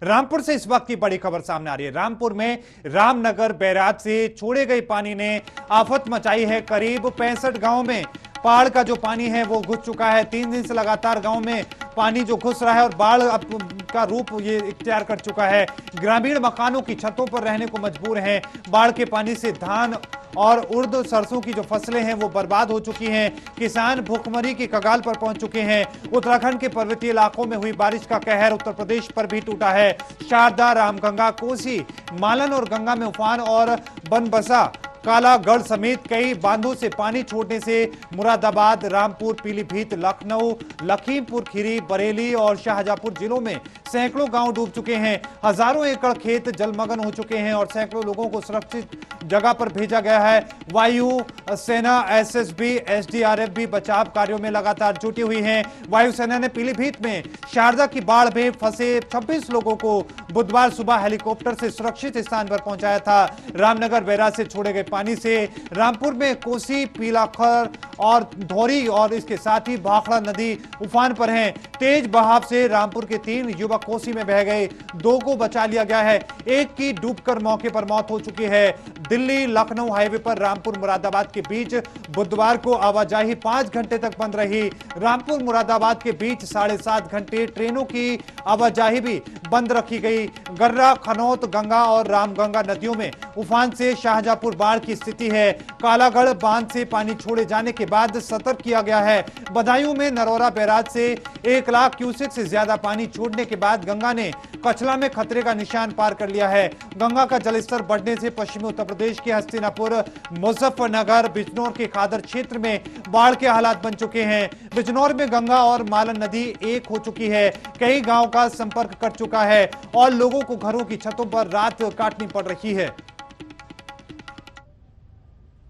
रामपुर से इस वक्त की बड़ी खबर सामने आ रही है। रामपुर में रामनगर बैराज से छोड़े गए पानी ने आफत मचाई है। करीब 65 गांव में बाढ़ का जो पानी है वो घुस चुका है। 3 दिन से लगातार गांव में पानी जो घुस रहा है और बाढ़ अब का रूप ये इख्तियार कर चुका है। ग्रामीण मकानों की छतों पर रहने को मजबूर हैं। बाढ़ के पानी से धान और उर्द सरसों की जो फसलें हैं वो बर्बाद हो चुकी हैं। किसान भूखमरी की कगार पर पहुंच चुके हैं। उत्तराखंड के पर्वतीय इलाकों में हुई बारिश का कहर उत्तर प्रदेश पर भी टूटा है। शारदा, रामगंगा, कोसी, मालन और गंगा में उफान और बनबसा, कालागढ़ समेत कई बांधों से पानी छोड़ने से मुरादाबाद, रामपुर, पीलीभीत, लखनऊ, लखीमपुर खीरी, बरेली और शाहजहांपुर जिलों में सैकड़ों गांव डूब चुके हैं। हजारों एकड़ खेत जलमग्न हो चुके हैं और सैकड़ों लोगों को सुरक्षित जगह पर भेजा गया है। वायु सेना, एसएसबी, एसडीआरएफ भी बचाव कार्यों में लगातार जुटी हुई है। वायुसेना ने पीलीभीत में शारदा की बाढ़ में फंसे 26 लोगों को बुधवार सुबह हेलीकॉप्टर से सुरक्षित स्थान पर पहुंचाया था। रामनगर बैराज से छोड़े गए पानी से रामपुर में कोसी, पीलाखर और धौरी और इसके साथ ही भाखड़ा नदी उफान पर हैं। तेज बहाव से रामपुर के 3 युवक कोसी में बह गए, 2 को बचा लिया गया है। एक की डूबकर मौके पर मौत हो चुकी है। दिल्ली लखनऊ हाईवे पर रामपुर मुरादाबाद के बीच बुधवार को आवाजाही 5 घंटे तक बंद रही। रामपुर मुरादाबाद के बीच 7.5 घंटे ट्रेनों की आवाजाही भी बंद रखी गई। गर्रा, खनौत, गंगा और रामगंगा नदियों में उफान से शाहजहांपुर बाढ़ की स्थिति है। कालागढ़ बांध से पानी छोड़े जाने के बाद सतर्क किया गया है। बदायूं में नरौरा बैराज से 1 लाख क्यूसेक से ज्यादा पानी छोड़ने के बाद गंगा ने कचला में खतरे का निशान पार कर लिया है। गंगा का जलस्तर बढ़ने से पश्चिमी उत्तर प्रदेश के हस्तिनापुर, मुजफ्फरनगर, बिजनौर के खादर क्षेत्र में बाढ़ के हालात बन चुके हैं। बिजनौर में गंगा और मालन नदी एक हो चुकी है। कई गांव का संपर्क कट चुका है और लोगों को घरों की छतों पर रात काटनी पड़ रही है।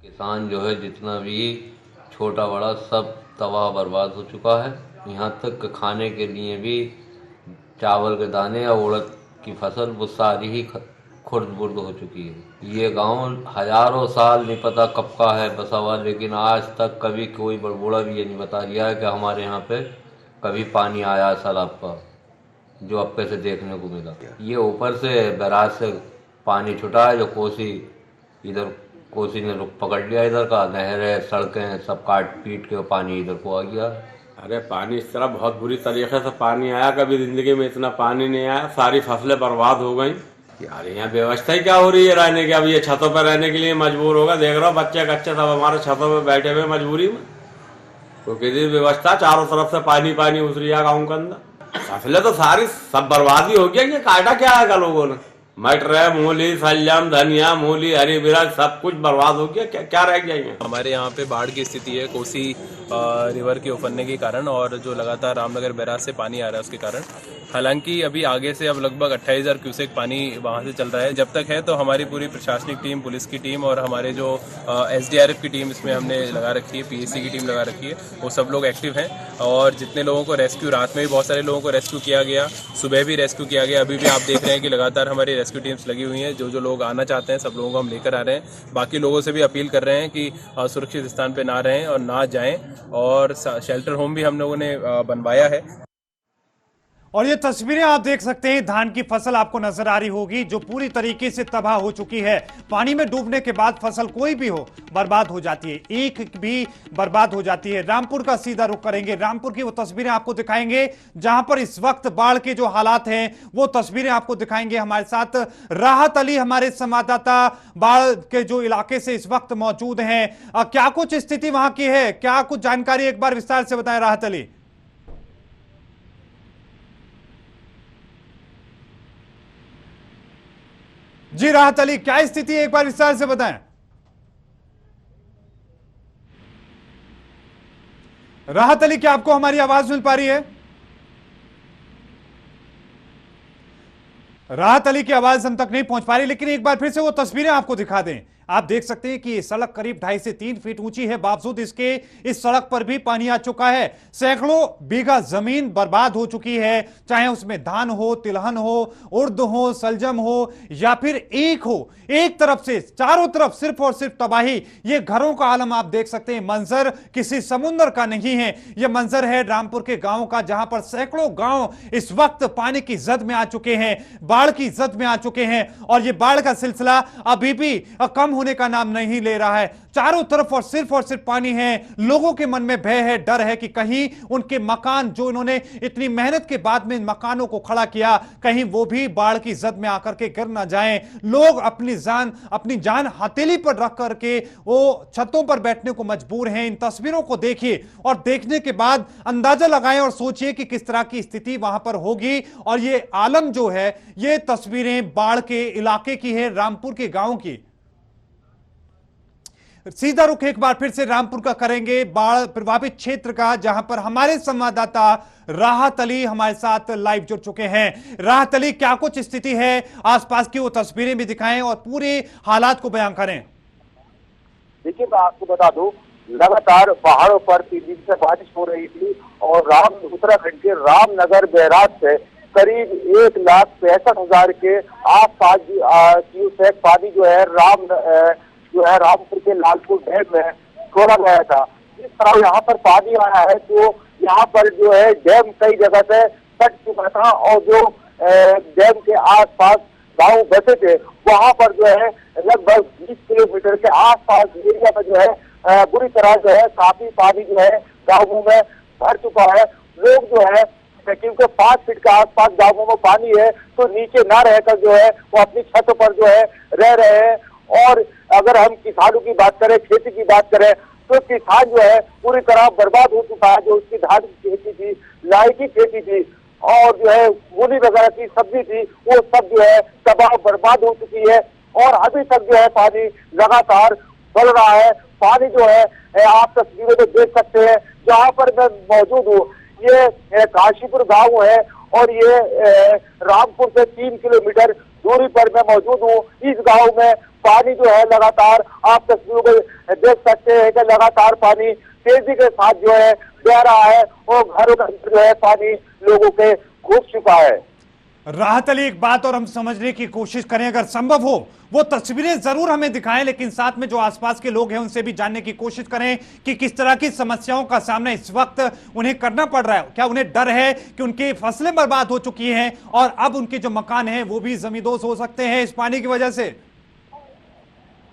किसान जो है जितना भी छोटा बड़ा सब तबाह बर्बाद हो चुका है। यहाँ तक कि खाने के लिए भी चावल के दाने या उड़द की फसल वो सारी ही खुर्द बुर्द हो चुकी है। ये गांव हजारों साल नहीं पता कब का है बसा हुआ, लेकिन आज तक कभी कोई बड़बूढ़ा भी ये नहीं बता रिया है कि हमारे यहाँ पे कभी पानी आया सैलाब का, जो अब से देखने को मिला। ये ऊपर से बैराज से पानी छुटा है, जो कोसी इधर कोसी ने रुख पकड़ लिया, इधर का नहरें सड़कें सब काट पीट के पानी इधर को आ गया। अरे पानी इस तरह बहुत बुरी तरीके से पानी आया, कभी जिंदगी में इतना पानी नहीं आया। सारी फसलें बर्बाद हो गई यार। यहाँ व्यवस्था ही क्या हो रही है रहने की? अब ये छतों पर रहने के लिए मजबूर होगा। देख रहा हो बच्चे कच्चे सब हमारे छतों पर बैठे हुए मजबूरी में, तो किसी व्यवस्था चारों तरफ से पानी पानी उस रही है गाँव के अंदर। फसलें तो सारी सब बर्बादी हो गया। ये काटा क्या है लोगों ने? मटर, मूली, सलजम, धनिया, मूली, हरी मिर्च सब कुछ बर्बाद हो गया। क्या रह गया यहाँ? हमारे यहाँ पे बाढ़ की स्थिति है कोसी रिवर के उफरने के कारण और जो लगातार रामनगर बैराज से पानी आ रहा है उसके कारण। हालांकि अभी आगे से अब लगभग 28,000 क्यूसेक पानी वहाँ से चल रहा है। जब तक है तो हमारी पूरी प्रशासनिक टीम, पुलिस की टीम और हमारे जो एसडीआरएफ की टीम इसमें हमने लगा रखी है, पीएसी की टीम लगा रखी है, वो सब लोग एक्टिव हैं। और जितने लोगों को रेस्क्यू, रात में भी बहुत सारे लोगों को रेस्क्यू किया गया, सुबह भी रेस्क्यू किया गया। अभी भी आप देख रहे हैं कि लगातार हमारी रेस्क्यू टीम्स लगी हुई हैं। जो लोग आना चाहते हैं सब लोगों को हम लेकर आ रहे हैं। बाकी लोगों से भी अपील कर रहे हैं कि सुरक्षित स्थान पर ना रहें और ना जाएं। और शेल्टर होम भी हम लोगों ने बनवाया है। और ये तस्वीरें आप देख सकते हैं, धान की फसल आपको नजर आ रही होगी जो पूरी तरीके से तबाह हो चुकी है। पानी में डूबने के बाद फसल कोई भी हो बर्बाद हो जाती है, एक भी बर्बाद हो जाती है। रामपुर का सीधा रुख करेंगे, रामपुर की वो तस्वीरें आपको दिखाएंगे जहां पर इस वक्त बाढ़ के जो हालात हैं वो तस्वीरें आपको दिखाएंगे। हमारे साथ राहत अली हमारे संवाददाता बाढ़ के जो इलाके से इस वक्त मौजूद हैं। क्या कुछ स्थिति वहां की है, क्या कुछ जानकारी एक बार विस्तार से बताएं राहत अली। जी राहत अली, क्या स्थिति है एक बार विस्तार से बताएं। राहत अली, क्या आपको हमारी आवाज मिल पा रही है? राहत अली की आवाज हम तक नहीं पहुंच पा रही, लेकिन एक बार फिर से वो तस्वीरें आपको दिखा दें। आप देख सकते हैं कि ये सड़क करीब 2.5 से 3 फीट ऊंची है, बावजूद इसके इस सड़क पर भी पानी आ चुका है। सैकड़ों बीघा जमीन बर्बाद हो चुकी है, चाहे उसमें धान हो, तिलहन हो, उर्द हो, सलजम हो या फिर ईख हो। एक तरफ से चारों तरफ सिर्फ और सिर्फ तबाही। ये घरों का आलम आप देख सकते हैं। मंजर किसी समुद्र का नहीं है, यह मंजर है रामपुर के गांव का, जहां पर सैकड़ों गांव इस वक्त पानी की जद में आ चुके हैं, बाढ़ की जद में आ चुके हैं। और यह बाढ़ का सिलसिला अभी भी कम होने का नाम नहीं ले रहा है। चारों तरफ और सिर्फ पानी है। लोगों के मन में भय है, डर है कि कहीं उनके मकान, जो इन्होंने इतनी मेहनत के बाद में मकानों को खड़ा किया, कहीं वो भी बाढ़ की जद में आकर के गिर ना जाएं। लोग अपनी जान हथेली पर रख करके वो छतों पर बैठने को मजबूर हैं। इन तस्वीरों को देखिए और देखने के बाद अंदाजा लगाएं और सोचिए कि किस तरह की स्थिति वहां पर होगी। और ये आलम जो है, ये तस्वीरें बाढ़ के इलाके की है, रामपुर के गांव की। सीधा रुख एक बार फिर से रामपुर का करेंगे, बाढ़ प्रभावित क्षेत्र का, जहां पर हमारे संवाददाता राहत अली हमारे साथ लाइव जुड़ चुके हैं। राहत अली, क्या कुछ स्थिति है? आसपास की वो तस्वीरें भी दिखाएं और पूरे हालात को बयां करें। देखिए, मैं आपको बता दूं, लगातार पहाड़ों पर 3 दिन से बारिश हो रही थी और उत्तराखंड के रामनगर बैराज से करीब 1,65,000 के आसपास क्यूसेक पानी जो है रामपुर के लालपुर डैम में छोड़ा गया था। इस तरह यहाँ पर पानी आया है तो यहाँ पर जो है डैम कई जगह से कट चुका था और जो डैम के आसपास गांव बसे थे वहां पर जो है लगभग 20 किलोमीटर के आसपास एरिया में जो है बुरी तरह जो है काफी पानी जो है गाँवों में भर चुका है। लोग जो है क्योंकि 5 फीट के आसपास गाँवों में पानी है तो नीचे ना रहकर जो है वो अपनी छतों पर जो है रह रहे हैं। और अगर हम किसानों की बात करें, खेती की बात करें, तो किसान जो है पूरी तरह बर्बाद हो चुका है। जो उसकी धान की खेती थी, लाई की खेती थी और जो है मूली वगैरह की सब्जी थी, वो सब जो है तबाह बर्बाद हो चुकी है। और अभी तक जो है पानी लगातार बढ़ रहा है। पानी जो है आप तस्वीरों में देख सकते हैं, जहाँ पर मैं मौजूद हूँ ये काशीपुर गाँव है और ये रामपुर से 3 किलोमीटर दूरी पर मैं मौजूद हूँ। इस गांव में पानी जो है लगातार आप तस्वीरों में देख सकते हैं कि लगातार पानी तेजी के साथ जो है बह रहा है और घरों के अंदर जो है पानी लोगों के घुस चुका है। राहत अली, एक बात और हम समझने की कोशिश करें, अगर संभव हो वो तस्वीरें जरूर हमें दिखाएं, लेकिन साथ में जो आसपास के लोग हैं उनसे भी जानने की कोशिश करें कि किस तरह की समस्याओं का सामना इस वक्त उन्हें करना पड़ रहा है। क्या उन्हें डर है कि उनकी फसलें बर्बाद हो चुकी हैं और अब उनके जो मकान हैं वो भी जमींदोज हो सकते हैं इस पानी की वजह से?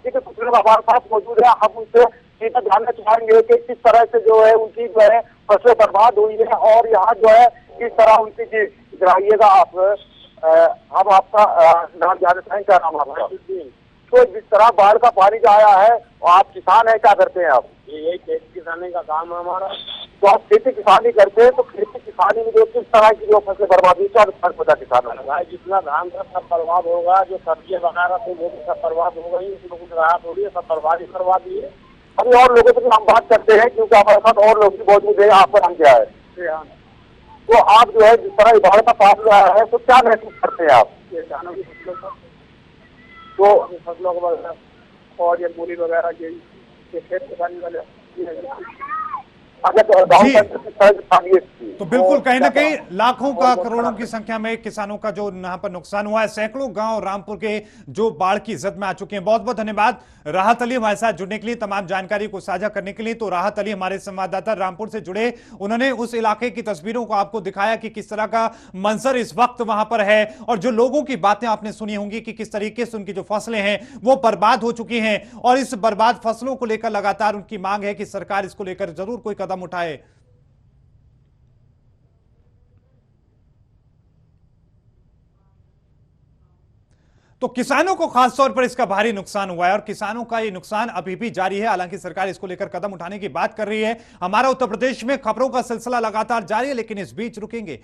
ठीक है, कुछ लोग हमारे पास मौजूद है, हम उनसे सीधा जानना चाहेंगे कि किस तरह से जो है उनकी जो है फसलें बर्बाद हुई है और यहाँ जो है किस तरह उनकी गिराइएगा आप। हम आपका नाम जानना चाहेंगे, क्या नाम आपका? तो जिस तरह बाढ़ का पानी जो आया है, आप किसान है, क्या करते हैं आप? यही खेती किसानी का काम है हमारा। तो आप खेती किसानी करते हैं, तो खेती किसानी में जो किस तरह की जो फसलें बर्बाद हुई, क्या फर्क पता किसानों को? भाई जितना धान था सब बर्बाद होगा, जो सब्जियां वगैरह थी वो भी सब बर्बाद हो गई, लोगों की राहत हो रही है, सब बर्बादी करवा दी है। अभी और लोगों से भी हम बात करते हैं क्योंकि हमारे साथ और लोग भी मौजूद है। आपका नाम क्या है? तो आप जो है जिस तरह बाढ़ का पानी आया है तो क्या महसूस करते हैं आप? किसानों की फसलों का तो फसलों को और ये मूली वगैरह ये खेत किसानी वाले तो बिल्कुल कहीं ना कहीं लाखों का, करोड़ों की संख्या में किसानों का जो यहाँ पर नुकसान हुआ है। सैकड़ों गांव रामपुर के जो बाढ़ की जद में आ चुके हैं। बहुत बहुत धन्यवाद राहत अली हमारे साथ जुड़ने के लिए, तमाम जानकारी को साझा करने के लिए। तो राहत अली हमारे संवाददाता रामपुर से जुड़े, उन्होंने उस इलाके की तस्वीरों को आपको दिखाया कि किस तरह का मंजर इस वक्त वहां पर है और जो लोगों की बातें आपने सुनी होंगी कि किस तरीके से उनकी जो फसलें हैं वो बर्बाद हो चुकी हैं और इस बर्बाद फसलों को लेकर लगातार उनकी मांग है कि सरकार इसको लेकर जरूर कोई कदम उठाए। तो किसानों को खासतौर पर इसका भारी नुकसान हुआ है और किसानों का ये नुकसान अभी भी जारी है। हालांकि सरकार इसको लेकर कदम उठाने की बात कर रही है। हमारा उत्तर प्रदेश में खबरों का सिलसिला लगातार जारी है, लेकिन इस बीच रुकेंगे।